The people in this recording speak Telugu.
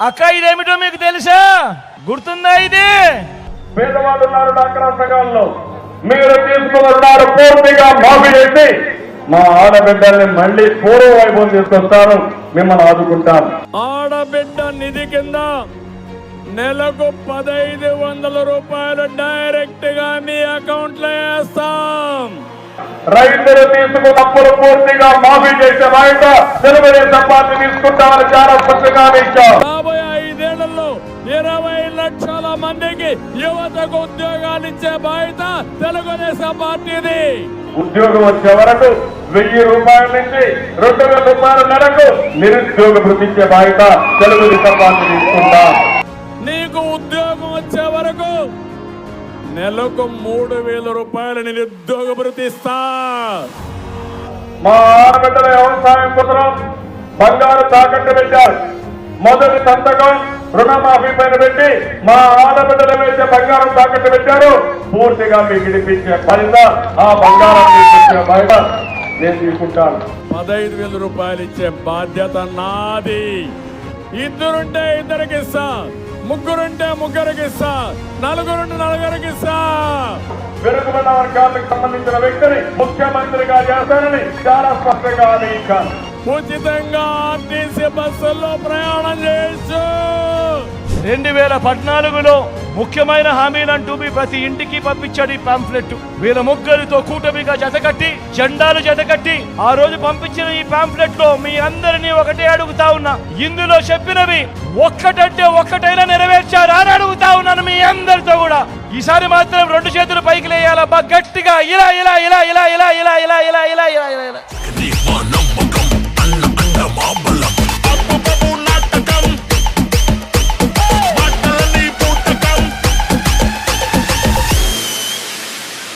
అక్క ఇదేమిటో మీకు తెలుసా? గుర్తుందా? ఇది పేదవాళ్ళు ఉన్నారు డాక్టర్ సంఘాల్లో, మీరు తీసుకున్న రుణాలు పూర్తిగా మాఫీ చేసి మా ఆడబిడ్డల్ని మళ్ళీ పూర్వ వైభవం తీసుకొస్తాను, మిమ్మల్ని ఆదుకుంటాను. ఆడబిడ్డ నిధి కింద నెలకు 1500 రూపాయలు డైరెక్ట్ గా మీ అకౌంట్ లో వేస్తాం. రైతులు తీసుకున్న అప్పులు పూర్తిగా మాఫీ చేసే బాధ్యత తెలుగుదేశం పార్టీ తీసుకుంటామని చాలా స్పష్టంగా ఇచ్చాం. రాబోయే 5 ఏళ్లలో 20 లక్షల మందికి యువతకు ఉద్యోగాలు ఇచ్చే బాధ్యత తెలుగుదేశం పార్టీది. ఉద్యోగం వచ్చే వరకు 1000 రూపాయల నుంచి 2000 రూపాయల నెలకు నిరుద్యోగ భృతి ఇచ్చే బాధ్యత తెలుగుదేశం పార్టీ తీసుకుంటాం. నీకు ఉద్యోగం వచ్చే వరకు నెలకు 3000 రూపాయలు నిరుద్యోగ భృతి ఇస్తా. మా ఆడబిడ్డల వ్యవసాయం కోసం బంగారు తాకట్టు పెట్టారు. మొదటి సంతకం రుణమాఫీ పైన పెట్టి మా ఆడబిడ్డలు వేసే బంగారం తాకట్టు పెట్టారు. పూర్తిగా మీకు ఇడిపించే బాధ్యత, ఆ బంగారం ఇచ్చే బాధ్యత నేను తీసుకుంటాను. 15,000 రూపాయలు ఇచ్చే బాధ్యత నాది. ఇద్దరుంటే ఇద్దరికి ఇస్తా, ముగ్గురుంటే ముగ్గురికి ఇస్తా, నలుగురుంటే నలుగురికి ఇస్తా. వెనుకబడిన వర్గాలకు సంబంధించిన వ్యక్తిని ముఖ్యమంత్రిగా చేస్తానని చాలా స్పష్టంగా హామీఇచ్చాను. ఉచితంగా ఆర్టీసీ బస్సుల్లో ప్రయాణం చేయొచ్చు. 2014లో ముఖ్యమైన హామీలంటూ మీ ప్రతి ఇంటికి పంపించాడు ఈ పాంఫ్లెట్. వీళ్ళ ముగ్గురితో కూటమిగా జతకట్టి, జెండాలు జతకట్టి ఆ రోజు పంపించిన ఈ పాంఫ్లెట్ లో మీ అందరినీ ఒకటే అడుగుతా ఉన్నా, ఇందులో చెప్పినవి ఒక్కటంటే ఒక్కటైనా నెరవేర్చారా అని అడుగుతా ఉన్నాను మీ అందరితో కూడా. ఈసారి మాత్రం 2 చేతులు పైకి లేయాలా గట్టిగా, ఇలా ఇలా ఇలా ఇలా ఇలా ఇలా ఇలా ఇలా ఇలా ఇలా ఇలా